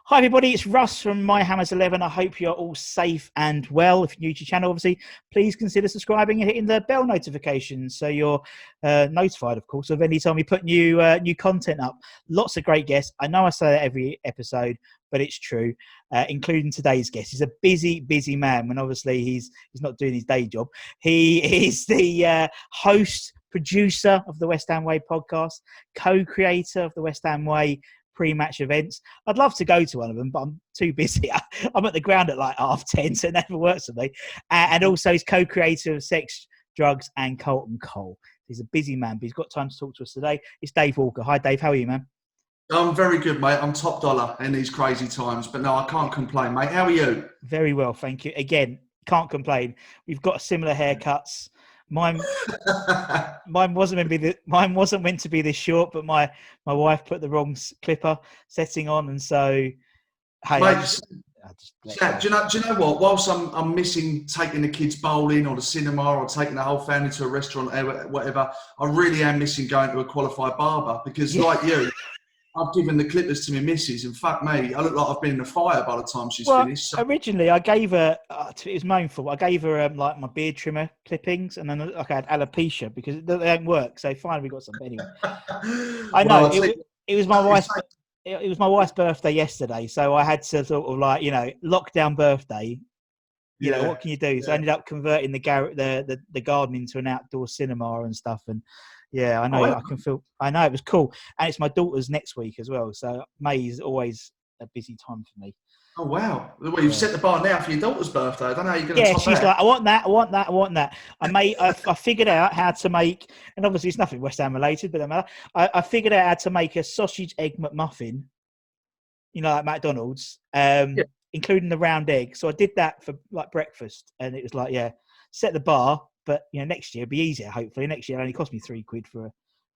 Hi everybody, it's Russ from My Hammers 11. I hope you're all safe and well. If you're new to the channel, obviously, please consider subscribing and hitting the bell notifications so you're notified, of course, of any time we put new content up. Lots of great guests. I know I say that every episode, but it's true, including today's guest. He's a busy man when obviously he's not doing his day job. He is the host, producer of the West Ham Way podcast, co-creator of the West Ham Way pre-match events. I'd love to go to one of them, but I'm too busy. I'm at the ground at like 10:30, so it never works for me. And also he's co-creator of Sex, Drugs and Colton Cole. He's a busy man, but he's got time to talk to us today. It's Dave Walker. Hi Dave, how are you, man? I'm very good, mate. I'm top dollar in these crazy times, but no, I can't complain, mate. How are you? Very well, thank you. Again, can't complain. We've got similar haircuts. Mine wasn't meant to be this short, but my wife put the wrong clipper setting on, and so hey, mate, do you know what? Whilst I'm missing taking the kids bowling or the cinema or taking the whole family to a restaurant or whatever, I really am missing going to a qualified barber because, like you, I've given the clippers to my missus, and fuck me, I look like I've been in a fire by the time she's finished. So. Originally, I gave her, it was my own fault, I gave her like my beard trimmer clippings, and then I had alopecia because they don't work. So finally, we got some. Anyway, I know it was my wife's. It was my wife's birthday yesterday, so I had to sort of like lockdown birthday. You know what can you do? So I ended up converting the garden into an outdoor cinema and stuff, and. Yeah, I know. I know it was cool, and it's my daughter's next week as well. So May is always a busy time for me. Oh wow! Well, you've set the bar now for your daughter's birthday. I don't know how you're going to. Yeah, she's like, I want that. I figured out how to make, and obviously it's nothing West Ham related, but I figured out how to make a sausage egg McMuffin. Like McDonald's, including the round egg. So I did that for like breakfast, and it was like, set the bar. But next year it'll be easier. Hopefully, next year it only cost me £3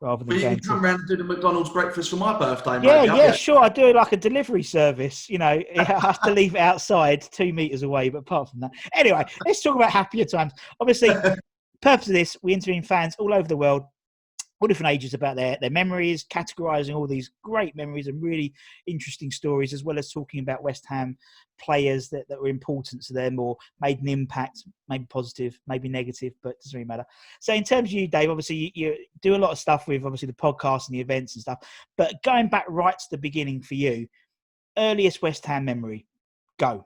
rather than. But you can come around and do the McDonald's breakfast for my birthday, mate. Yeah, sure. I do like a delivery service. I have to leave it outside 2 meters away. But apart from that, anyway, let's talk about happier times. Obviously, purpose of this, we interview fans all over the world, all different ages, about their memories, categorising all these great memories and really interesting stories, as well as talking about West Ham players that were important to them or made an impact, maybe positive, maybe negative, but it doesn't really matter. So in terms of you, Dave, obviously you do a lot of stuff with obviously the podcast and the events and stuff, but going back right to the beginning for you, earliest West Ham memory, go.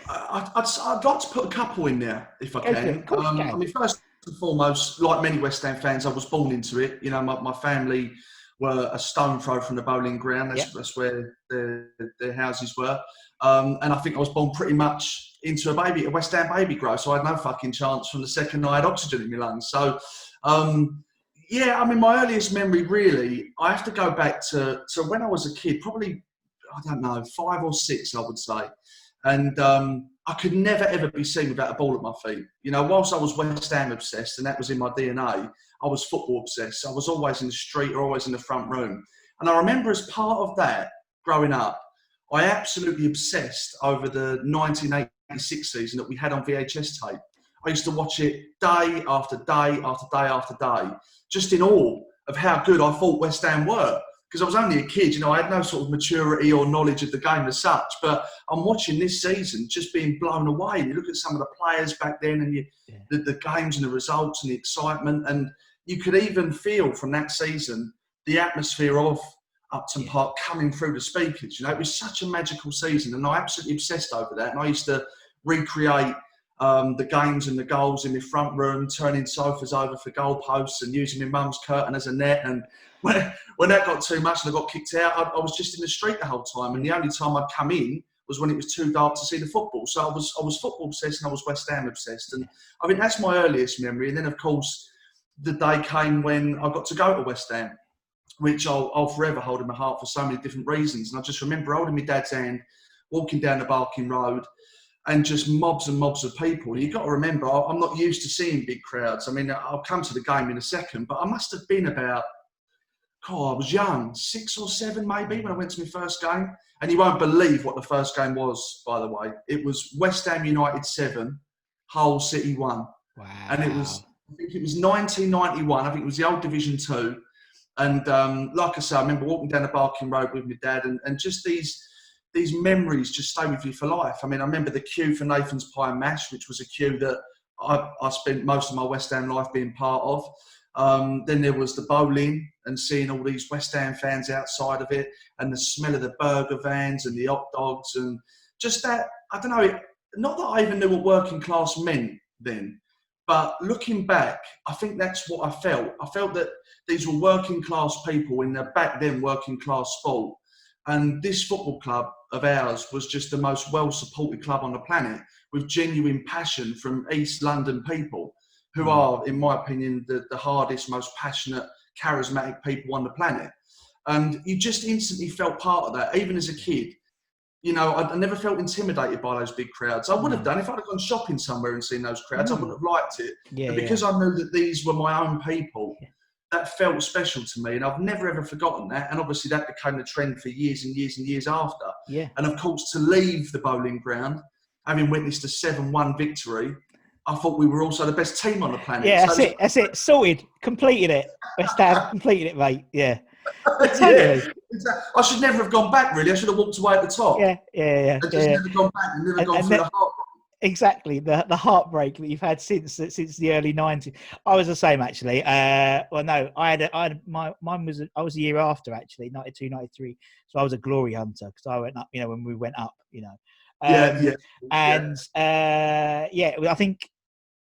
I'd like to put a couple in there if I can. I mean, first and foremost, like many West Ham fans, I was born into it. My family were a stone throw from the bowling ground. That's where their houses were. And I think I was born pretty much into a West Ham baby grow. So I had no fucking chance from the second I had oxygen in my lungs. So, my earliest memory, really, I have to go back to when I was a kid, probably, I don't know, 5 or 6, I would say. And I could never, ever be seen without a ball at my feet. Whilst I was West Ham obsessed, and that was in my DNA, I was football obsessed. I was always in the street or always in the front room. And I remember as part of that, growing up, I absolutely obsessed over the 1986 season that we had on VHS tape. I used to watch it day after day after day after day, just in awe of how good I thought West Ham were. Because I was only a kid, I had no sort of maturity or knowledge of the game as such. But I'm watching this season just being blown away. And you look at some of the players back then and the games and the results and the excitement. And you could even feel from that season the atmosphere of Upton Park coming through the speakers. It was such a magical season. And I absolutely obsessed over that. And I used to recreate the games and the goals in my front room, turning sofas over for goalposts and using my mum's curtain as a net. And when that got too much and I got kicked out, I was just in the street the whole time. And the only time I'd come in was when it was too dark to see the football. So I was football obsessed and I was West Ham obsessed. And I think that's my earliest memory. And then, of course, the day came when I got to go to West Ham, which I'll forever hold in my heart for so many different reasons. And I just remember holding my dad's hand, walking down the Barking Road, and just mobs and mobs of people. And you've got to remember, I'm not used to seeing big crowds. I mean, I'll come to the game in a second, but I must have been about, I was young, 6 or 7 maybe, when I went to my first game. And you won't believe what the first game was, by the way. It was West Ham United 7, Hull City 1. Wow. And I think it was 1991. I think it was the old Division 2. And like I say, I remember walking down the Barking Road with my dad and just these these memories just stay with you for life. I mean, I remember the queue for Nathan's Pie and Mash, which was a queue that I spent most of my West Ham life being part of. Then there was the bowling and seeing all these West Ham fans outside of it, and the smell of the burger vans and the hot dogs, and just that, I don't know, not that I even knew what working class meant then, but looking back, I think that's what I felt. I felt that these were working class people in their back then working class sport. And this football club of ours was just the most well-supported club on the planet, with genuine passion from East London people, who are, in my opinion, the hardest, most passionate, charismatic people on the planet. And you just instantly felt part of that, even as a kid. You know, I never felt intimidated by those big crowds. I would have done if I'd have gone shopping somewhere and seen those crowds. I would have liked it. Yeah, but because I knew that these were my own people, that felt special to me, and I've never ever forgotten that. And obviously that became the trend for years and years and years after. Yeah. And of course, to leave the bowling ground, having witnessed a 7-1 victory, I thought we were also the best team on the planet. Yeah, that's it. Sorted. Completed it. West Ham completed it, mate. Yeah. Totally. Exactly. I should never have gone back, really. I should have walked away at the top. Yeah. And just never gone back and never gone through the heartbreak. Exactly, the heartbreak that you've had since the early 90s. I was the same, actually. Well, no, mine was, I was a year after, actually, 92, 93. So I was a glory hunter because I went up, you know, when we went up, you know. I think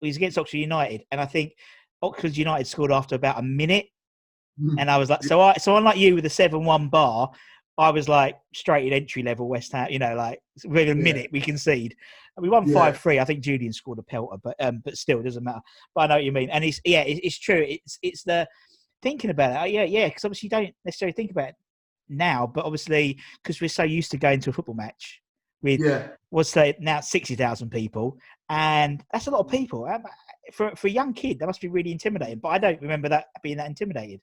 it was against Oxford United, and I think Oxford United scored after about a minute. And I was like, so unlike you with the 7-1 bar, I was like straight in entry level West Ham, you know, like within a minute we concede. And we won 5-3. I think Julian scored a pelter, but still it doesn't matter. But I know what you mean. And it's true. It's the thinking about it. Because obviously you don't necessarily think about it now, but obviously because we're so used to going to a football match with what's now 60,000 people, and that's a lot of people. For a young kid, that must be really intimidating. But I don't remember that being that intimidated.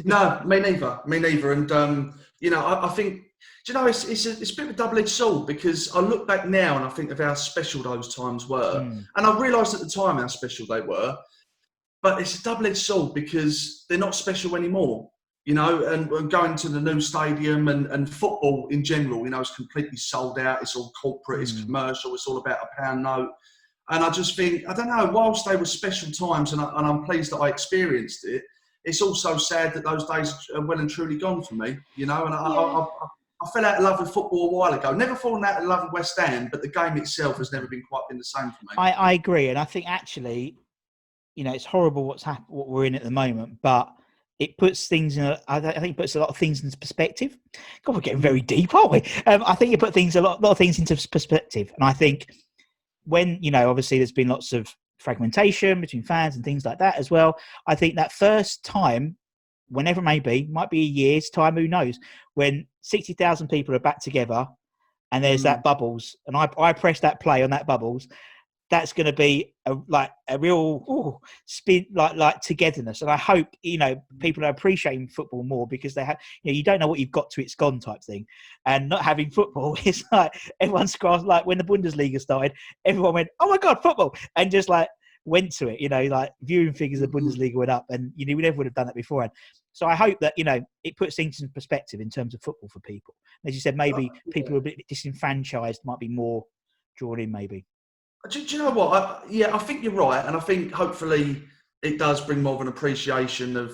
No, me neither. And you know, I think, do you know, it's a bit of a double-edged sword, because I look back now and I think of how special those times were, and I realised at the time how special they were. But it's a double-edged sword because they're not special anymore. You know, and going to the new stadium and football in general, you know, it's completely sold out. It's all corporate, it's commercial, it's all about a pound note. And I just think, I don't know, whilst they were special times and I'm pleased that I experienced it, it's also sad that those days are well and truly gone for me, you know. And I fell out of love with football a while ago. Never fallen out of love with West Ham, but the game itself has never been quite been the same for me. I agree, and I think actually, you know, it's horrible what we're in at the moment, but it puts things in. I think it puts a lot of things into perspective. God, we're getting very deep, aren't we? I think it put a lot of things into perspective, and I think when, you know, obviously there's been lots of fragmentation between fans and things like that as well. I think that first time, whenever it may be, might be a year's time, who knows, when 60,000 people are back together and there's that bubbles, and I press that play on that bubbles, that's going to be a real spin, like togetherness. And I hope, you know, people are appreciating football more because they have, you know, you don't know what you've got till it's gone type thing. And not having football, it's like everyone's like when the Bundesliga started, everyone went, oh my God, football. And just like went to it, you know, like viewing figures of the Bundesliga went up, and, you know, we never would have done that beforehand. So I hope that, you know, it puts things in perspective in terms of football for people. As you said, maybe people who are a bit disenfranchised might be more drawn in, maybe. Do you know what? I think you're right, and I think hopefully it does bring more of an appreciation of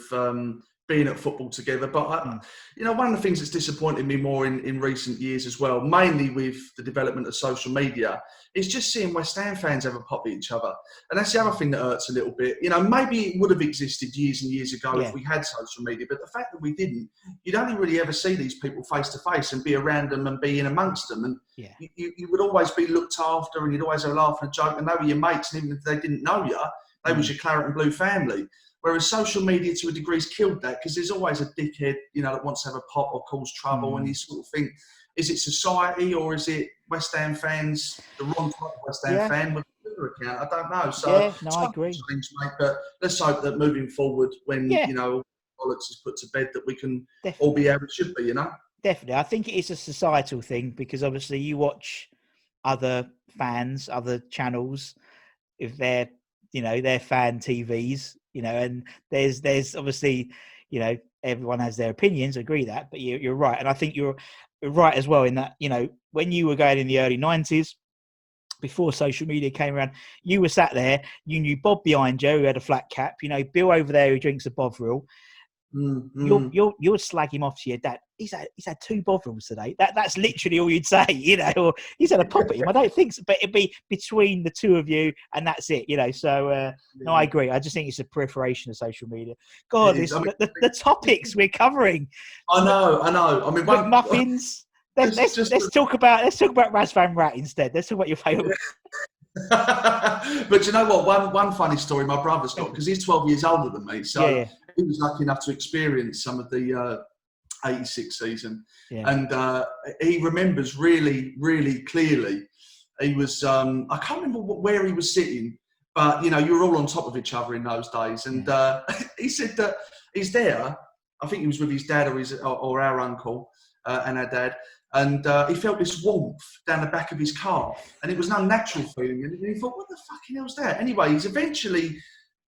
being at football together. But you know, one of the things that's disappointed me more in recent years as well, mainly with the development of social media, is just seeing West Ham fans have a pop at each other, and that's the other thing that hurts a little bit. You know, maybe it would have existed years and years ago if we had social media, but the fact that we didn't, you'd only really ever see these people face to face and be around them and be in amongst them, and you would always be looked after, and you'd always have a laugh and a joke, and they were your mates, and even if they didn't know you, they was your claret and blue family. Whereas social media, to a degree, has killed that, because there's always a dickhead, you know, that wants to have a pop or cause trouble, and you sort of think, is it society or is it West Ham fans, the wrong type of West Ham fan with a Twitter account? I don't know. So I agree. Change, mate, but let's hope that moving forward, when you know, politics is put to bed, that we can all be how it should be, you know. Definitely, I think it is a societal thing, because obviously you watch other fans, other channels, if they're, you know, they're fan TVs, you know, and there's obviously, you know, everyone has their opinions, I agree that, but you're right. And I think you're right as well in that, when you were going in the early 90s, before social media came around, you were sat there, you knew Bob behind you who had a flat cap, Bill over there who drinks a Bovril. You'll slag him off to your dad. He's had 2 Bovrils today. That's literally all you'd say, or he's had a pop at him. I don't think so, but it'd be between the two of you and that's it, So no, I agree. I just think it's a proliferation of social media. God, the topics we're covering. I know. I mean, muffins. Let's talk about Raz Van Rat instead. Let's talk about your favourite. But you know what? One funny story my brother's got, because he's 12 years older than me, so he was lucky enough to experience some of the 86 season, and he remembers really, really clearly. He was I can't remember where he was sitting, but you were all on top of each other in those days, and he said that he's there. I think he was with his dad or our uncle and our dad. And he felt this warmth down the back of his calf, and it was an unnatural feeling. And he thought, "What the fucking hell's that?" Anyway, he's eventually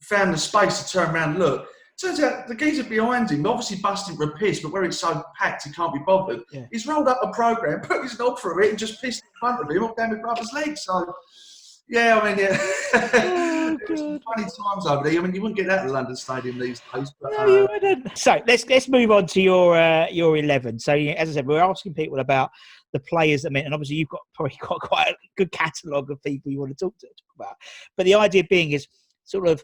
found the space to turn around and look. Turns out the geezer behind him, obviously busting for a piss, but where it's so packed he can't be bothered. Yeah. He's rolled up a program, put his knob through it, and just pissed in front of him up down my brother's leg. So, yeah, I mean, it was some funny times over there. I mean, you wouldn't get that at London Stadium these days. But, no, you wouldn't. So let's move on to your 11. So as I said, we're asking people about the players that meant, and obviously you've probably got quite a good catalogue of people you want to talk about. But the idea being is sort of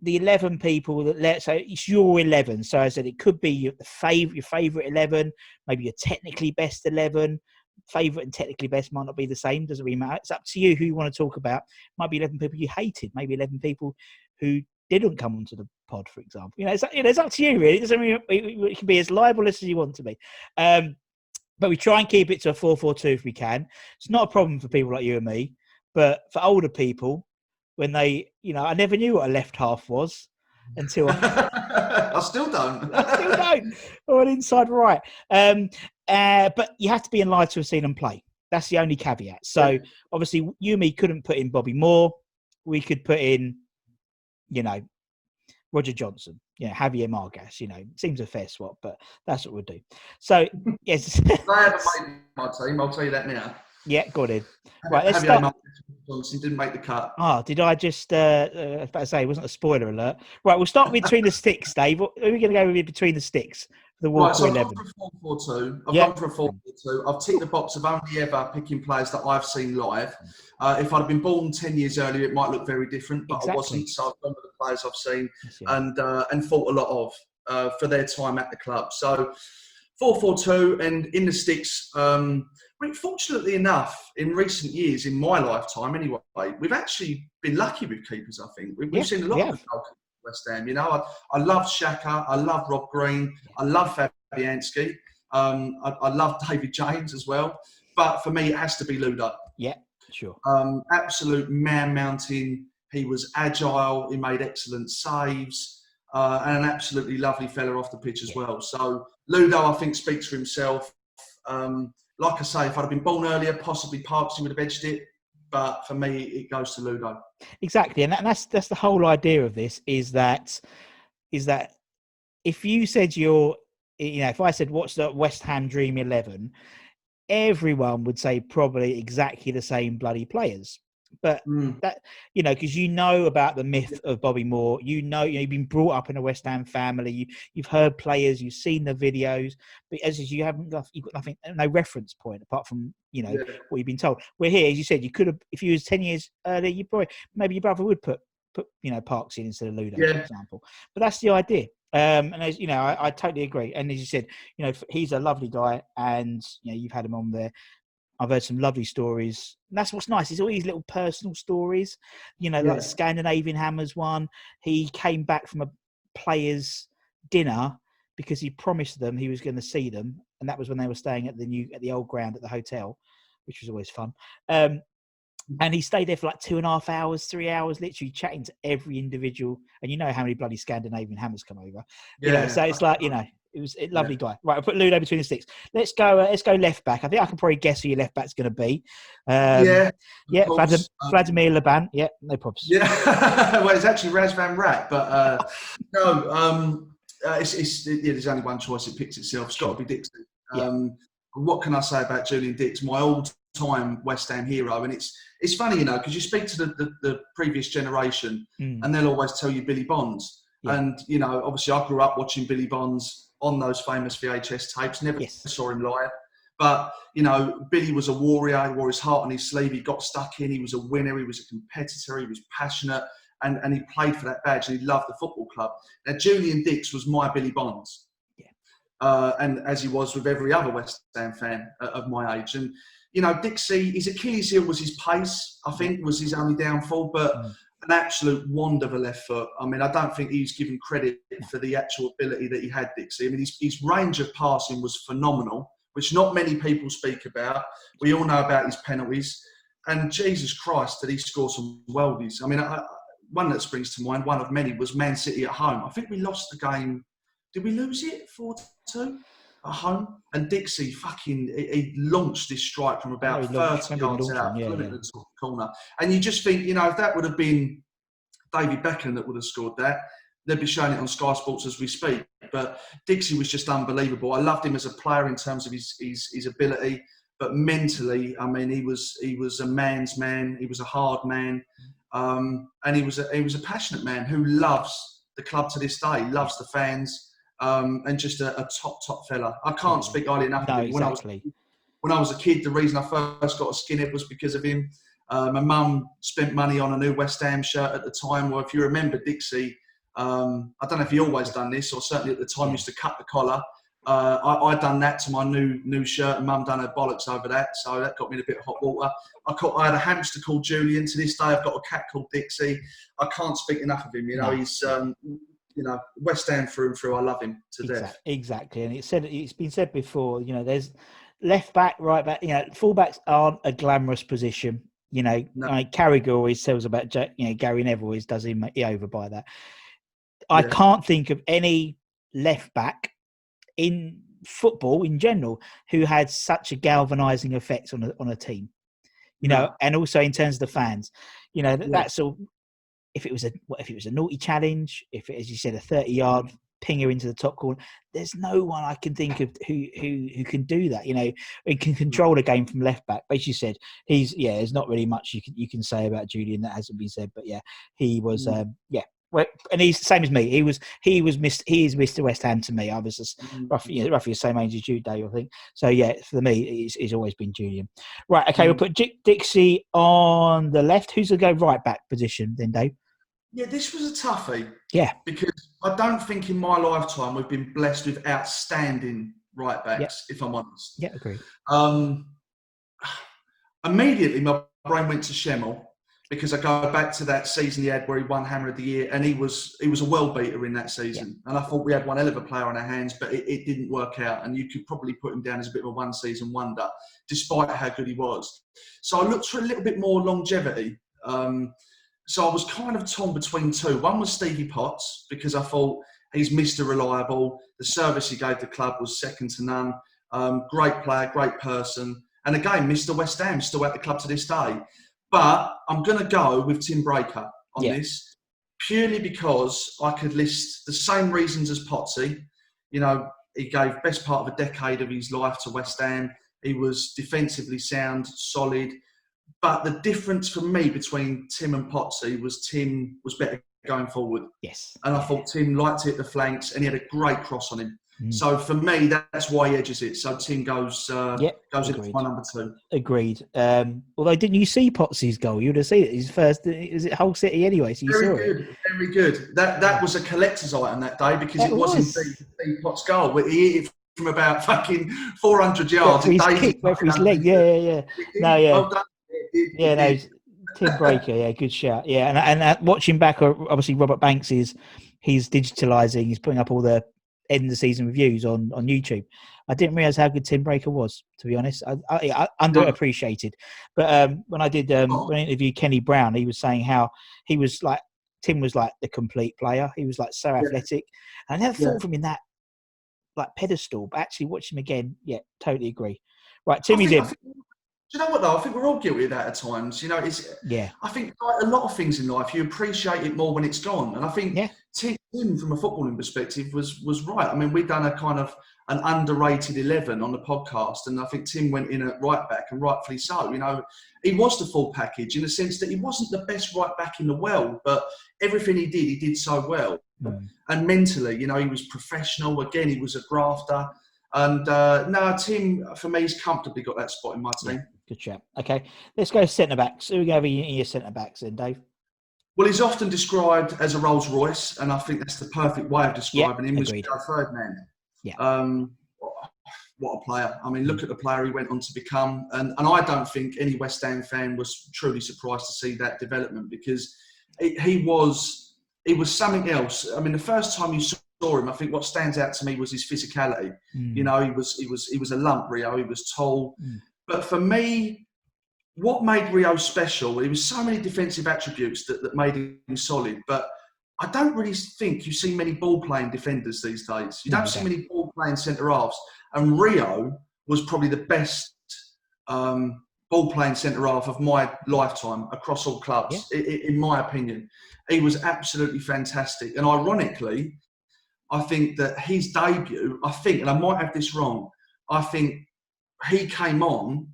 the 11 people so it's your 11. So I said it could be your favourite 11, maybe your technically best 11. Favourite and technically best might not be the same. Doesn't really matter. It's up to you who you want to talk about. Might be 11 people you hated. Maybe 11 people who didn't come onto the pod, for example. It's up to you, really. It doesn't mean it can be as libelous as you want to be. But we try and keep it to a 4-4-2 if we can. It's not a problem for people like you and me. But for older people, when they, I never knew what a left half was until I still don't. Or an inside right. But you have to be alive to have seen them play. That's the only caveat. So obviously you and me couldn't put in Bobby Moore. We could put in, Roger Johnson, Javier Margas, seems a fair swap, but that's what we'll do. So, yes. I haven't made my team, I'll tell you that now. Yeah, got it. Right, let's start. Johnson didn't make the cut. Oh, did I just, I was about to say, it wasn't a spoiler alert. Right, we'll start between the sticks, Dave. Who are we going to go with between the sticks? The Walker 11. I've gone for a 4-4-2. I've gone for a 4-4-2. I've ticked the box of only ever picking players that I've seen live. If I'd have been born 10 years earlier, it might look very different, but I wasn't. So I've gone with the players I've seen and thought a lot of for their time at the club. So 4-4-2, and in the sticks. Fortunately enough, in recent years, in my lifetime anyway, we've actually been lucky with keepers. I think we've seen a lot of West Ham. I love Xhaka, I love Rob Green, I love Fabianski, I love David James as well. But for me, it has to be Ludo. Yeah, sure. Absolute man-mountain. He was agile. He made excellent saves, and an absolutely lovely fella off the pitch as well. So Ludo, I think, speaks for himself. Like I say, if I'd have been born earlier, possibly Parksy would have edged it. But for me, it goes to Ludo. Exactly, and that's the whole idea of this. Is that if you said if I said what's the West Ham Dream 11, everyone would say probably exactly the same bloody players. But that because about the myth of Bobby Moore, you've been brought up in a West Ham family, you've heard players, you've seen the videos, but as you you've got nothing, no reference point apart from what you've been told. We're here, as you said, you could have, if you was 10 years earlier, you probably maybe your brother would put Parks in instead of Ludo, for example. But that's the idea. And as I totally agree. And as you said, he's a lovely guy, and you've had him on there. I've heard some lovely stories. And that's what's nice. It's all these little personal stories, like Scandinavian Hammers one. He came back from a players' dinner because he promised them he was going to see them. And that was when they were staying at the old ground at the hotel, which was always fun. And he stayed there for like 2.5 hours, 3 hours, literally chatting to every individual. And you know how many bloody Scandinavian Hammers come over. So it's like, it was a lovely guy. Right, I'll put Ludo between the sticks. Let's go left back. I think I can probably guess who your left back's going to be. Vladimir Laban. Yeah, no problems. Yeah, well, it's actually Raz Van Rat, but no, there's only one choice. It picks itself. It's got to be Dixon. what can I say about Julian Dicks, my all-time West Ham hero? And it's funny, because you speak to the previous generation, and they'll always tell you Billy Bonds. Yeah. And obviously, I grew up watching Billy Bonds on those famous VHS tapes. Never saw him live, but Billy was a warrior. He wore his heart on his sleeve. He got stuck in. He was a winner. He was a competitor. He was passionate, and he played for that badge. And he loved the football club. Now, Julian Dicks was my Billy Bonds. And as he was with every other West Ham fan of my age. And, Dixie, his Achilles heel was his pace, I think, was his only downfall, but an absolute wand of a left foot. I mean, I don't think he's given credit for the actual ability that he had, Dixie. I mean, his range of passing was phenomenal, which not many people speak about. We all know about his penalties. And Jesus Christ, did he score some worldies. I mean, one that springs to mind, one of many, was Man City at home. I think we lost the game. Did we lose it 4-2 at home? And Dixie he launched this strike from about 30 yards out, flew into the corner. And you just think, if that would have been David Beckham that would have scored that, they'd be showing it on Sky Sports as we speak. But Dixie was just unbelievable. I loved him as a player in terms of his ability, but mentally, I mean, he was a man's man. He was a hard man, and he was a passionate man who loves the club to this day. Loves the fans. And just a top fella. I can't speak highly enough of him. Exactly. When I was a kid, the reason I first got a skinhead was because of him. My mum spent money on a new West Ham shirt at the time. Well, if you remember Dixie, I don't know if he always done this, or certainly at the time used to cut the collar. I done that to my new shirt, and Mum done her bollocks over that, so that got me in a bit of hot water. I had a hamster called Julian. To this day, I've got a cat called Dixie. I can't speak enough of him. He's West Ham through and through. I love him to death. Exactly, and it's been said before. There's left back, right back. Fullbacks aren't a glamorous position. No. Carragher always tells about Gary Neville always does him over by that. I can't think of any left back in football in general who had such a galvanising effect on a team. And also in terms of the fans. That's all. If it was a naughty challenge, if it, as you said, a 30-yard pinger into the top corner, there's no one I can think of who can do that. Who can control a game from left back. But as you said, there's not really much you can say about Julian that hasn't been said. But he was Well, and he's the same as me. He is Mr. West Ham to me. I was just roughly the same age as you, Dave, I think. So for me, he's always been Julian. Right, okay, we'll put Dixie on the left. Who's the go right back position then, Dave? Yeah, this was a toughie. Yeah. Because I don't think in my lifetime we've been blessed with outstanding right backs, if I'm honest. Yeah, agreed. Immediately, my brain went to Schemmel, because I go back to that season he had where he won Hammer of the Year, and he was a world beater in that season. Yeah. And I thought we had one hell of a player on our hands, but it didn't work out. And you could probably put him down as a bit of a one-season wonder, despite how good he was. So I looked for a little bit more longevity. So I was kind of torn between two. One was Stevie Potts, because I thought he's Mr. Reliable. The service he gave the club was second to none. Great player, great person. And again, Mr. West Ham, still at the club to this day. But I'm going to go with Tim Breaker on this, purely because I could list the same reasons as Potsy. He gave best part of a decade of his life to West Ham. He was defensively sound, solid. But the difference for me between Tim and Potsy was Tim was better going forward. Yes. And I thought Tim liked to hit the flanks, and he had a great cross on him. So for me, that's why he edges it. So Tim goes into my number two. Agreed. Although, didn't you see Potsy's goal? You would have seen it. His first, is it Hull City anyway? So you saw it. Very good. That was a collector's item that day, because it was indeed Potts' goal. But he hit it from about fucking 400 yards. Went for his leg. Yeah. Well done. Tim Breaker. Good shout. And watching back, obviously Robert Banks he's digitalising. He's putting up all the end of the season reviews on YouTube. I didn't realise how good Tim Breaker was, to be honest. I underappreciated. But when I interviewed Kenny Brown, he was saying how he was like, Tim was like the complete player. He was like so athletic. And I never thought of him in that like pedestal, but actually watch him again. Yeah, totally agree. Right, Timmy's in. Do you know what though? I think we're all guilty of that at times. I think like a lot of things in life, you appreciate it more when it's gone. And I think Tim Tim, from a footballing perspective, was right. I mean, we'd done a kind of an underrated 11 on the podcast, and I think Tim went in at right back, and rightfully so. You know, he was the full package in the sense that he wasn't the best right back in the world, but everything he did so well. And mentally, you know, he was professional. Again, he was a grafter. And no, Tim, for me, he's comfortably got that spot in my team. Yeah, good chat. Okay, let's go centre backs. Who are we going to be in your centre backs then, Dave? Well, he's often described as a Rolls Royce, and I think that's the perfect way of describing him. Agreed. Was our third man. Yeah. What a player. I mean, look at the player he went on to become. And I don't think any West Ham fan was truly surprised to see that development, because he was something else. I mean, the first time you saw him, I think what stands out to me was his physicality. You know, he was a lump, Rio. He was tall. But for me, what made Rio special, there was so many defensive attributes that made him solid. But I don't really think you see many ball-playing defenders these days. You don't see many ball-playing centre-halves. And Rio was probably the best ball-playing centre-half of my lifetime across all clubs, in my opinion. He was absolutely fantastic. And ironically, I think that his debut, and I might have this wrong, I think he came on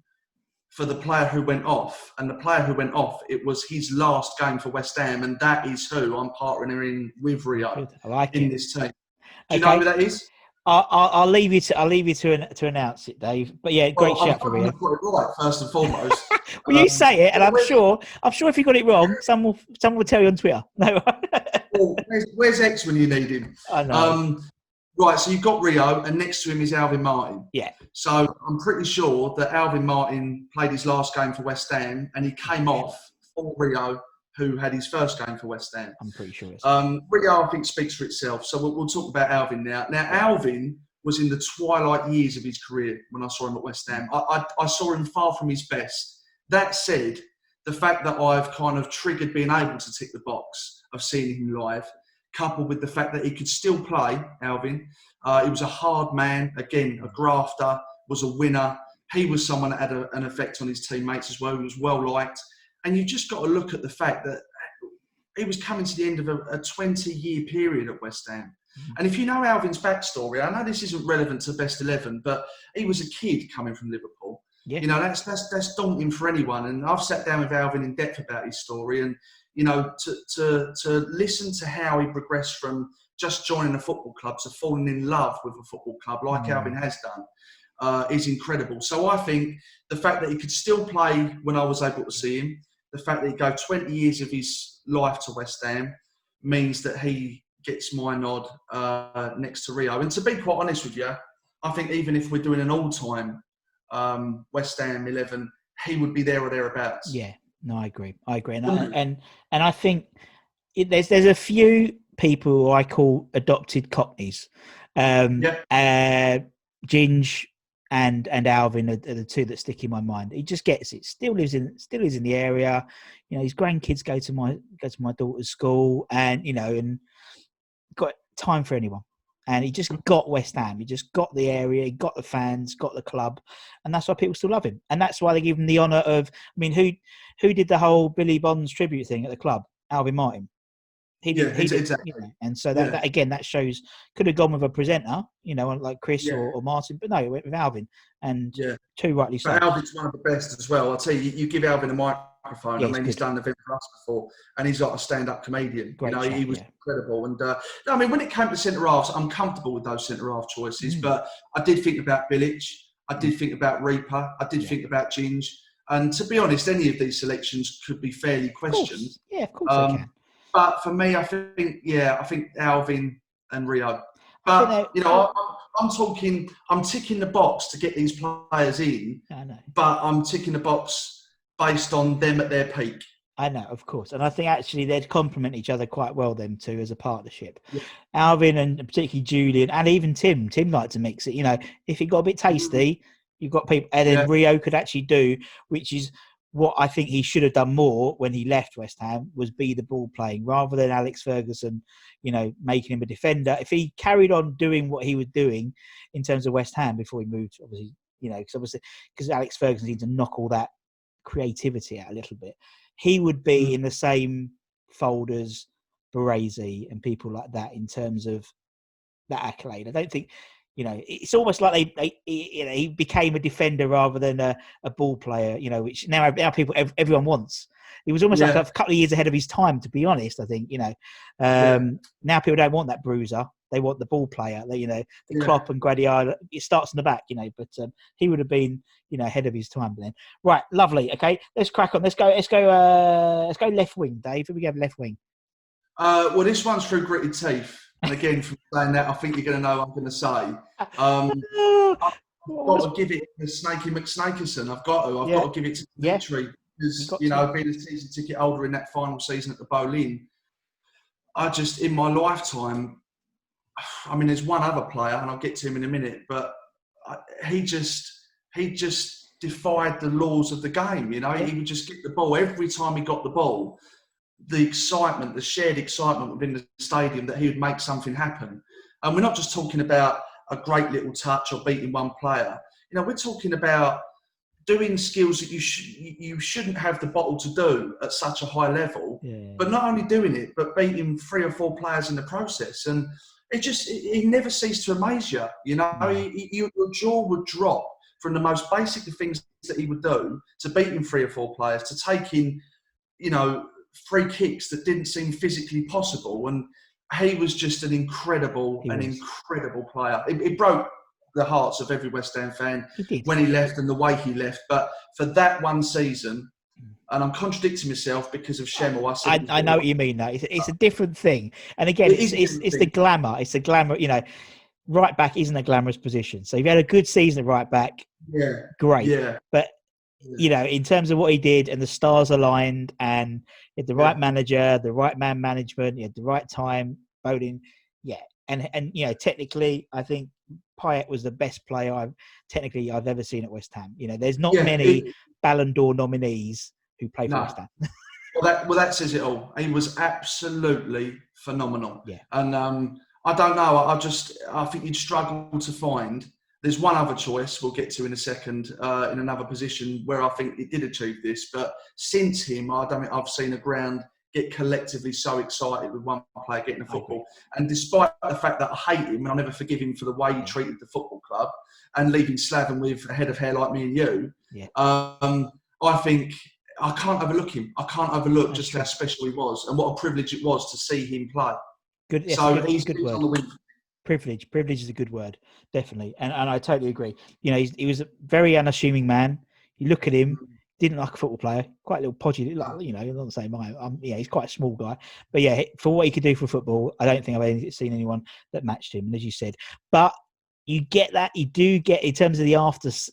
for the player who went off. And the player who went off, it was his last game for West Ham. And that is who I'm partnering with Rio in this team. Do you know who that is? I'll leave you to announce it, Dave. But yeah, great shout for Rio. Got it right, first and foremost. Well, you say it, and I'm sure if you got it wrong, someone will tell you on Twitter. No. Well, where's X when you need him? I know. Right, so you've got Rio, and next to him is Alvin Martin. Yeah. So I'm pretty sure that Alvin Martin played his last game for West Ham, and he came off for Rio, who had his first game for West Ham. I'm pretty sure it's Rio, I think, speaks for itself. So we'll talk about Alvin now. Now, Alvin was in the twilight years of his career when I saw him at West Ham. I saw him far from his best. That said, the fact that I've kind of triggered being able to tick the box of seeing him live, coupled with the fact that he could still play, Alvin. He was a hard man, again, a grafter, was a winner. He was someone that had an effect on his teammates as well. He was well liked. And you've just got to look at the fact that he was coming to the end of a 20-year period at West Ham. And if you know Alvin's backstory, I know this isn't relevant to Best 11, but he was a kid coming from Liverpool. Yeah. You know, that's daunting for anyone. And I've sat down with Alvin in depth about his story, and you know, to listen to how he progressed from just joining a football club to falling in love with a football club, like Alvin has done, is incredible. So I think the fact that he could still play when I was able to see him, the fact that he gave 20 years of his life to West Ham, means that he gets my nod next to Rio. And to be quite honest with you, I think even if we're doing an all-time West Ham 11, he would be there or thereabouts. Yeah, no, I agree. And I think there's a few people who I call adopted Cockneys. Ginge and Alvin are the two that stick in my mind. He just gets it. Still lives in the area. You know, his grandkids go to my daughter's school, and you know, and got time for anyone. And he just got West Ham. He just got the area. He got the fans. Got the club, and that's why people still love him. And that's why they give him the honour of. I mean, who did the whole Billy Bonds tribute thing at the club? Alvin Martin. He did, exactly. You know, and so that again, that shows could have gone with a presenter, you know, like Chris or Martin, but no, it went with Alvin, and too rightly so. But Alvin's one of the best as well. I'll tell you, you give Alvin a microphone. I mean, he's done the event for us before, and he's like a stand-up comedian. Great, you know, he was incredible. And I mean, when it came to centre halves, I'm comfortable with those centre half choices. But I did think about Bilic. I did think about Reaper. I did think about Ginge. And to be honest, any of these selections could be fairly questioned. Of course they can. But for me, I think Alvin and Rio. But you know, I'm ticking the box to get these players in. I know. But I'm ticking the box based on them at their peak. I know, of course, and I think actually they'd complement each other quite well. Them two as a partnership, Alvin and particularly Julian, and even Tim. Tim liked to mix it. You know, if it got a bit tasty, you've got people, and then Rio could actually do, which is what I think he should have done more when he left West Ham, was be the ball playing rather than Alex Ferguson, you know, making him a defender. If he carried on doing what he was doing in terms of West Ham before he moved, obviously, you know, because Alex Ferguson seemed to knock all that creativity out a little bit, he would be in the same fold as Baresi and people like that in terms of that accolade. I don't think, it's almost like he became a defender rather than a ball player, which now people, everyone wants. He was almost like a couple of years ahead of his time, to be honest, I think, now people don't want that bruiser. They want the ball player, the Klopp and Guardiola. It starts in the back, but he would have been, ahead of his time then. Right, lovely. Okay, let's crack on. Let's go left wing, Dave. Here we go, left wing. Well, this one's through gritted teeth. And again, from saying that, I think you're going to know what I'm going to say. I've got to give it to Snakey McSnakerson. I've got to give it to Dimitri. Because, being a season ticket holder in that final season at the Boleyn, in my lifetime, I mean, there's one other player, and I'll get to him in a minute, but he just defied the laws of the game. He would just get the ball. Every time he got the ball, the excitement, the shared excitement within the stadium that he would make something happen. And we're not just talking about a great little touch or beating one player. We're talking about doing skills that you shouldn't have the bottle to do at such a high level, but not only doing it, but beating 3 or 4 players in the process. And he never ceased to amaze you. Your jaw would drop from the most basic of things that he would do to beating 3 or 4 players, to taking, free kicks that didn't seem physically possible. And he was just an incredible player. It broke the hearts of every West Ham fan when he left and the way he left. But for that one season, and I'm contradicting myself because of Schemmel. I know what you mean, though. It's a different thing. And again, it's the glamour. It's the glamour. Right back isn't a glamorous position. So if you had a good season at right back, great. Yeah. But in terms of what he did and the stars aligned and he had the right manager, the right man management, he had the right time voting. Yeah. And technically, I think Payet was the best player I've ever seen at West Ham. There's not many Ballon d'Or nominees who play for West Ham. Well, that says it all. He was absolutely phenomenal. Yeah. And I don't know. I think you'd struggle to find. There's one other choice we'll get to in a second in another position where I think he did achieve this. But since him, I don't think I've seen a ground get collectively so excited with one player getting a football. And despite the fact that I hate him and I'll never forgive him for the way he treated the football club and leaving Slaven with a head of hair like me and you, I think I can't overlook him. I can't overlook just how special he was and what a privilege it was to see him play. Good. Yes, so he's good word. On the wing. Privilege is a good word, definitely, and I totally agree. He was a very unassuming man. You look at him, didn't like a football player, quite a little podgy, not the same. He's quite a small guy, but for what he could do for football, I don't think I've seen anyone that matched him. And as you said, but you get that, you do get in terms of the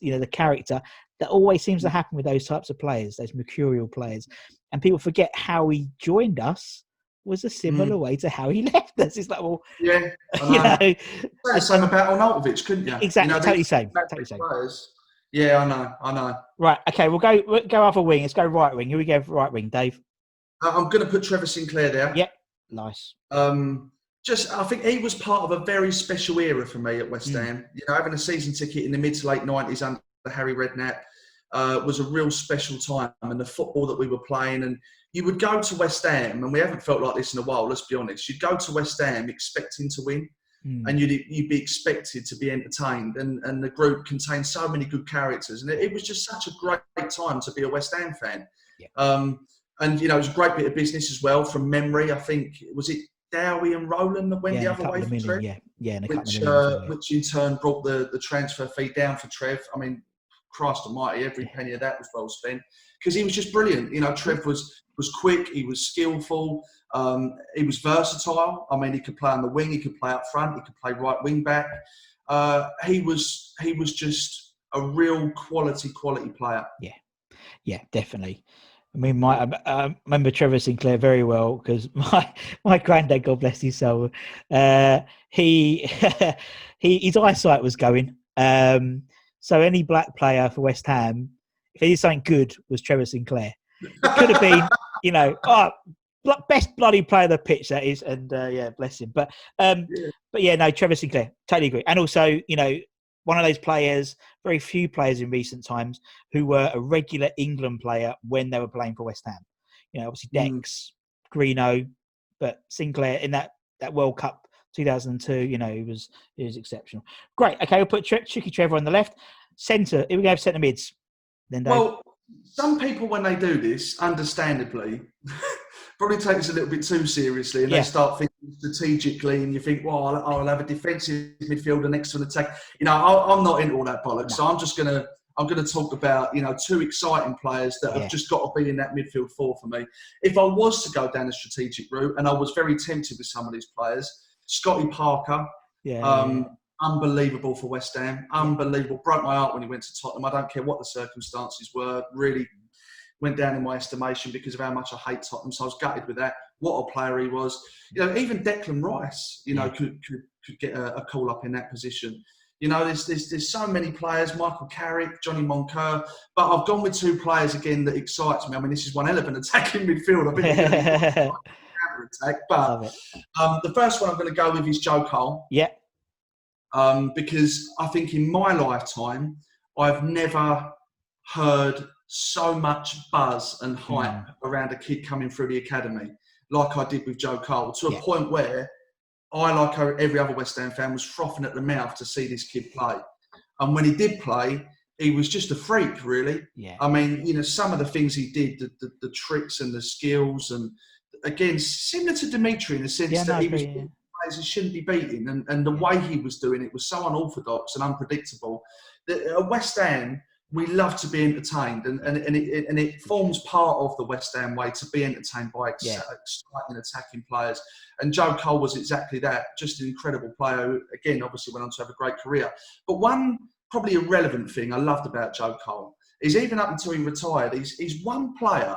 the character that always seems to happen with those types of players, those mercurial players, and people forget how he joined us was a similar way to how he left us. It's like, well, I know. Same about Arnautovic, couldn't you? Exactly, totally same. Players. Yeah, I know. Right, okay, we'll go other wing. Let's go right wing. Here we go, right wing, Dave. I'm going to put Trevor Sinclair there. Yep, nice. I think he was part of a very special era for me at West Ham. Having a season ticket in the mid to late 90s under Harry Redknapp was a real special time, and the football that we were playing. And you would go to West Ham, and we haven't felt like this in a while, let's be honest. You'd go to West Ham expecting to win, and you'd be expected to be entertained. And the group contained so many good characters. And it was just such a great time to be a West Ham fan. Yeah. And, it was a great bit of business as well. From memory, I think, was it Dowie and Rowland that went the other way for Trev? Which in turn brought the transfer fee down for Trev. I mean, Christ almighty, every penny of that was well spent. Because he was just brilliant. Trev was quick, he was skillful, he was versatile. I mean, he could play on the wing, he could play up front, he could play right wing back. He was just a real quality player. Yeah, definitely. I mean, I remember Trevor Sinclair very well because my granddad, God bless his soul, his eyesight was going. So any black player for West Ham, if he did something good, was Trevor Sinclair. It could have been, best bloody player of the pitch, that is, and bless him. But Trevor Sinclair, totally agree. And also, one of those players, very few players in recent times who were a regular England player when they were playing for West Ham. Obviously Dex, Greeno, but Sinclair in that World Cup 2002, he was exceptional. Great. Okay, we'll put Tricky Trevor on the left. Centre. Here we go. Centre mids. Then Dave. Well, some people when they do this, understandably, probably take this a little bit too seriously, and they start thinking strategically, and you think, well, I'll have a defensive midfielder next to an attack. I'm not into all that bollocks, so I'm going to talk about, two exciting players that have just got to be in that midfield four for me. If I was to go down a strategic route, and I was very tempted with some of these players, Scotty Parker, unbelievable for West Ham, unbelievable. Broke my heart when he went to Tottenham. I don't care what the circumstances were, really went down in my estimation because of how much I hate Tottenham. So I was gutted with that. What a player he was. Even Declan Rice, could get a call up in that position. There's so many players, Michael Carrick, Johnny Moncur, but I've gone with two players again that excites me. I mean, this is one hell of an attacking midfield. I think counter-attack, but the first one I'm going to go with is Joe Cole. Yeah. Because I think in my lifetime, I've never heard so much buzz and hype around a kid coming through the academy like I did with Joe Cole, to a point where I, like every other West Ham fan, was frothing at the mouth to see this kid play. And when he did play, he was just a freak, really. Yeah. I mean, some of the things he did, the tricks and the skills, and again, similar to Dimitri in the sense that he was players he shouldn't be beating, and the way he was doing it was so unorthodox and unpredictable. That at West Ham, we love to be entertained, and it forms part of the West Ham way to be entertained by exciting attacking players. And Joe Cole was exactly that, just an incredible player who, again, obviously went on to have a great career. But one probably irrelevant thing I loved about Joe Cole is even up until he retired, he's one player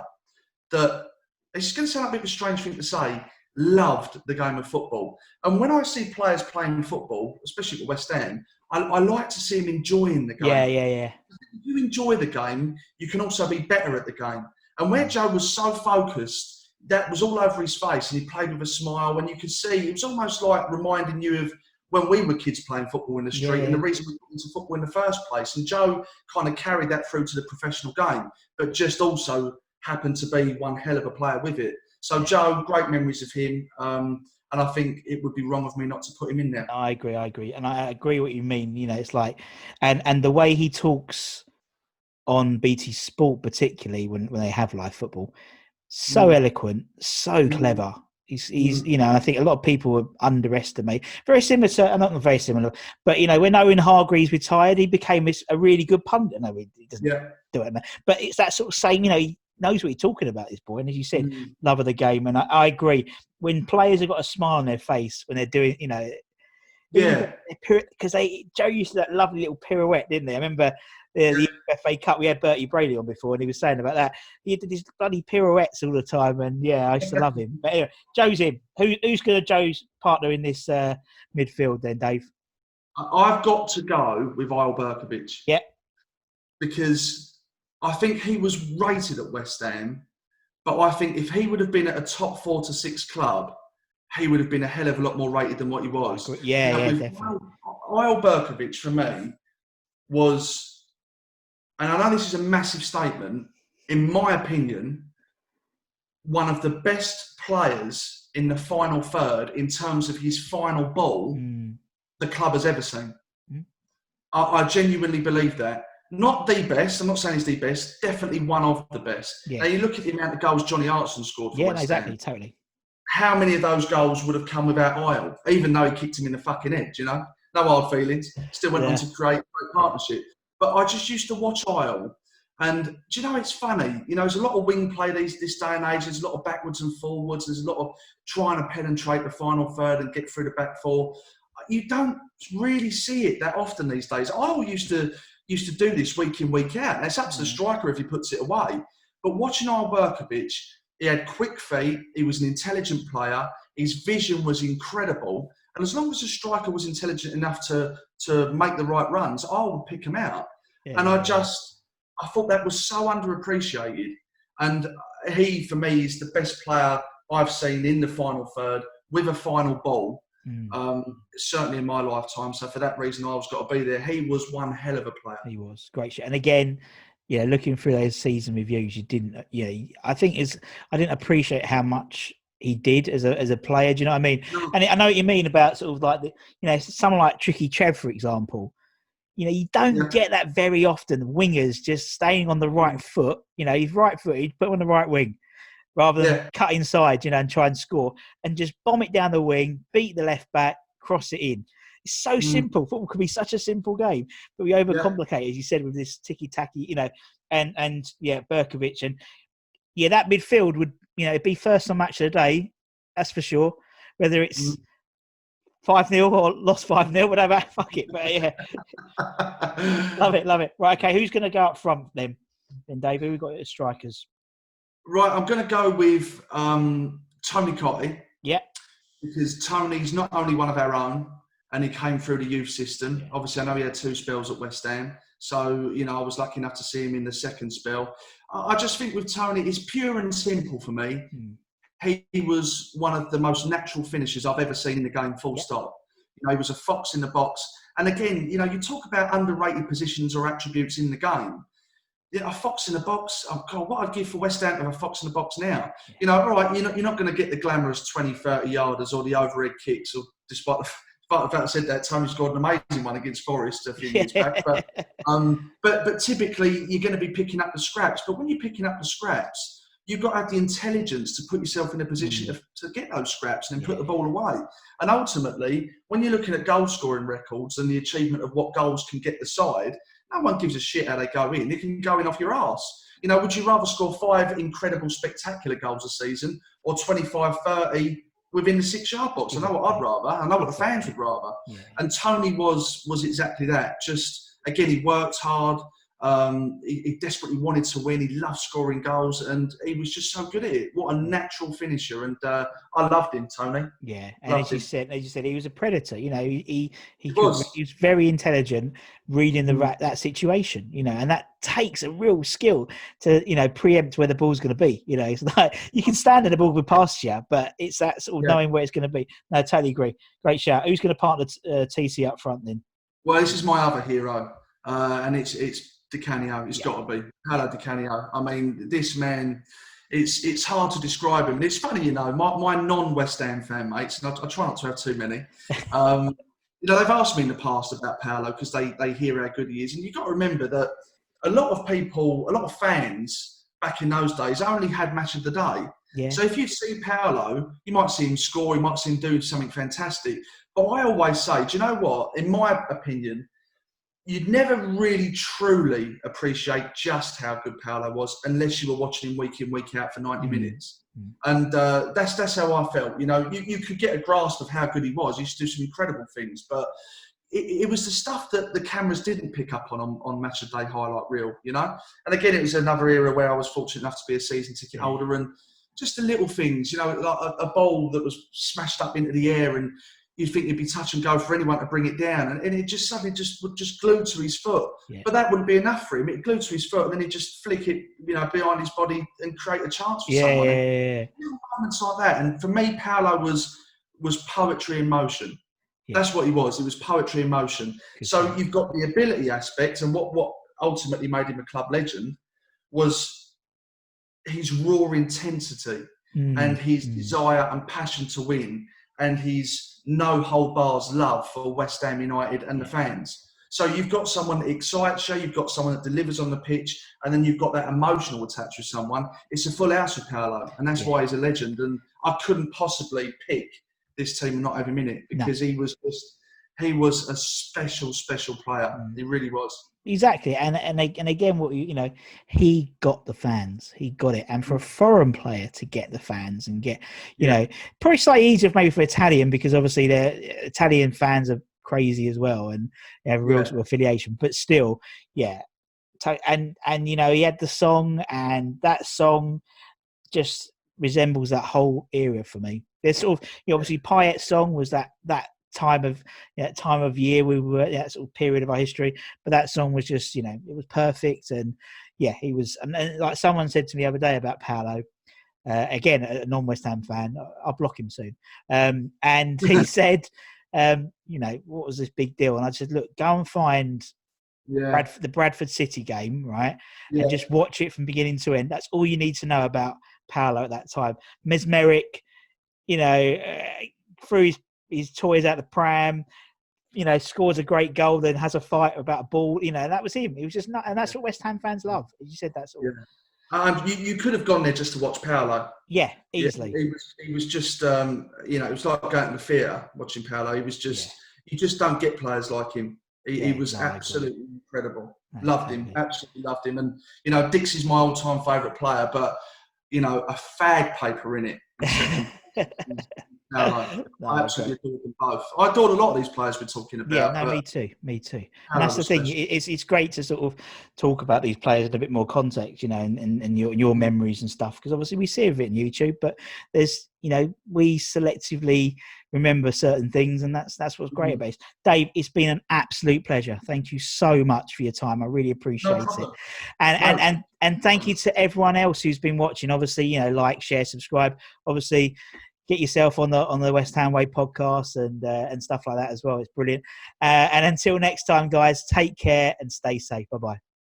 that, it's going to sound like a bit of a strange thing to say, loved the game of football. And when I see players playing football, especially for West Ham, I like to see him enjoying the game. Yeah. If you enjoy the game, you can also be better at the game. And where Joe was so focused, that was all over his face, and he played with a smile, and you could see, it was almost like reminding you of when we were kids playing football in the street and the reason we got into football in the first place. And Joe kind of carried that through to the professional game, but just also happened to be one hell of a player with it. So Joe, great memories of him. And I think it would be wrong of me not to put him in there. I agree. And I agree what you mean. It's like, and the way he talks on BT Sport, particularly when they have live football, so eloquent, so clever. He's I think a lot of people would underestimate. Very similar to, not very similar, but when Owen Hargreaves retired, he became a really good pundit. No, he doesn't do it, but it's that sort of saying, he knows what he's talking about, this boy. And as you said, love of the game. And I agree. When players have got a smile on their face when they're doing, because Joe used to that lovely little pirouette, didn't they? I remember the FA Cup, we had Bertie Braley on before, and he was saying about that. He did these bloody pirouettes all the time, and I used to love him. But anyway, Joe's in. Who's going to Joe's partner in this midfield then, Dave? I've got to go with Eyal Berkovic. Yeah. Because I think he was rated at West Ham, but I think if he would have been at a top 4 to 6 club, he would have been a hell of a lot more rated than what he was. Definitely. Eyal Berkovic, for me, was, and I know this is a massive statement, in my opinion, one of the best players in the final third in terms of his final ball the club has ever seen. I genuinely believe that. Not the best, I'm not saying he's the best, definitely one of the best. Now, you look at the amount of goals Johnny Artson scored for West Ham. Exactly, totally. How many of those goals would have come without Eyal, even though he kicked him in the fucking head, No hard feelings. Still went on to create a great partnership. But I just used to watch Eyal, and do you know, it's funny. There's a lot of wing play this day and age. There's a lot of backwards and forwards. There's a lot of trying to penetrate the final third and get through the back four. You don't really see it that often these days. Eyal used to do this week in, week out. And it's up to the striker if he puts it away. But watching Eyal Berkovic, he had quick feet. He was an intelligent player. His vision was incredible. And as long as the striker was intelligent enough to make the right runs, I would pick him out. I thought that was so underappreciated. And he, for me, is the best player I've seen in the final third with a final ball. Certainly in my lifetime. So for that reason, I was got to be there. He was one hell of a player. He was great shit. And again, looking through those season reviews, you didn't. I think I didn't appreciate how much he did as a player. Do you know what I mean? No, And I know what you mean about sort of like someone like Tricky Trev, for example. You don't yeah, get that very often. Wingers just staying on the right foot. He's right-footed, put him on the right wing rather than yeah. cut inside, and try and score and just bomb it down the wing, beat the left back, cross it in. It's so Mm, simple. Football can be such a simple game, but we yeah. overcomplicate, as you said, with this ticky-tacky, and Berkovic. And that midfield would, be first on match of the day. That's for sure. Whether it's Mm. 5-0 or lost 5-0, whatever, fuck it. But yeah, love it, love it. Right, okay, who's going to go up front then? Then, David, we've got strikers. Right, I'm going to go with Tony Cottee, Yeah. because Tony's not only one of our own, and he came through the youth system. Yeah. Obviously, I know he had 2 spells at West Ham, so I was lucky enough to see him in the second spell. I just think with Tony, it's pure and simple for me. He was one of the most natural finishers I've ever seen in the game, full stop. He was a fox in the box. And again, you talk about underrated positions or attributes in the game. Yeah, a fox in the box. Oh, God, what I'd give for West Ham to have a fox in the box now. All right, you're not going to get the glamorous 20, 30 yarders or the overhead kicks, or despite the fact I said that, Tony scored an amazing one against Forest a few years back. But typically, you're going to be picking up the scraps. But when you're picking up the scraps, you've got to have the intelligence to put yourself in a position to get those scraps and then put the ball away. And ultimately, when you're looking at goal scoring records and the achievement of what goals can get the side, no one gives a shit how they go in. They can go in off your arse. Would you rather score 5 incredible, spectacular goals a season or 25, 30 within the 6-yard box? I know what I'd rather. I know what the fans would rather. Yeah. And Tony was exactly that. Just, again, he worked hard. He desperately wanted to win. He loved scoring goals, and he was just so good at it. What a natural finisher, and I loved him, Tony. Yeah, and as you said, he was a predator. He was very intelligent, reading that situation. And that takes a real skill to preempt where the ball's going to be. It's like you can stand in the ball with past you, but it's that sort of knowing where it's going to be. No, I totally agree. Great shout. Who's going to partner TC up front then? Well, this is my other hero, and it's Di Canio. It's got to be Paolo Di Canio. I mean, this man. It's hard to describe him. And it's funny, my non-West Ham fan mates, and I try not to have too many, they've asked me in the past about Paolo because they hear how good he is. And you've got to remember that a lot of fans back in those days only had match of the day. Yeah. So if you see Paolo, you might see him score, you might see him do something fantastic. But I always say, do you know what? In my opinion, you'd never really truly appreciate just how good Paolo was unless you were watching him week in, week out for 90 minutes. And that's how I felt. You could get a grasp of how good he was. He used to do some incredible things, but it was the stuff that the cameras didn't pick up on Match of Day highlight reel, And again, it was another era where I was fortunate enough to be a season ticket holder, and just the little things, like a ball that was smashed up into the air and you'd think it'd be touch and go for anyone to bring it down, and it just suddenly would glue to his foot. Yeah. But that wouldn't be enough for him. It glued to his foot, and then he'd just flick it, behind his body and create a chance for someone. Yeah. Moments like that, and for me, Paolo was poetry in motion. Yeah. That's what he was. It was poetry in motion. Good so point. You've got the ability aspect, and what ultimately made him a club legend was his raw intensity and his desire and passion to win, and his no hold bars love for West Ham United and the fans. So you've got someone that excites you, you've got someone that delivers on the pitch, and then you've got that emotional attached with someone. It's a full house with Paolo, and that's why he's a legend. And I couldn't possibly pick this team and not have him in it, because he was a special player. He really was. Exactly, and again, he got the fans, he got it, and for a foreign player to get the fans and get, probably slightly easier maybe for Italian, because obviously the Italian fans are crazy as well and they have a real sort of affiliation, but still, and he had the song, and that song just resembles that whole era for me. There's sort of, obviously Payet's song was that time of year, we were that sort of period of our history, but that song was just it was perfect. And he was, and like someone said to me the other day about Paolo, again a non-West Ham fan, I'll block him soon, and he said what was this big deal, and I said, look, go and find the Bradford City game, right, and just watch it from beginning to end. That's all you need to know about Paolo at that time. Mesmeric, you know, threw his toys out the pram, you know, scores a great goal, then has a fight about a ball. You know, that was him. He was just not, and that's what West Ham fans love. You said that's all. You could have gone there just to watch Paolo. Yeah, easily. He was just, you know, it was like going to the theatre watching Paolo. He was just, you just don't get players like him. He was absolutely incredible. Loved him, absolutely loved him. And, you know, Dixie's my all-time favourite player, but, you know, a fag paper in it. I absolutely adored them both. I adored a lot of these players we're talking about. Yeah, no, me too. And that's the thing. It's great to sort of talk about these players in a bit more context, you know, and your memories and stuff. Because obviously we see it on YouTube, but there's, you know, we selectively remember certain things, and that's what's great about it. Dave, it's been an absolute pleasure. Thank you so much for your time. I really appreciate it. And thank you to everyone else who's been watching. Obviously, you know, like, share, subscribe. Obviously, get yourself on the West Ham Way podcast and stuff like that as well. It's brilliant. And until next time, guys, take care and stay safe. Bye-bye.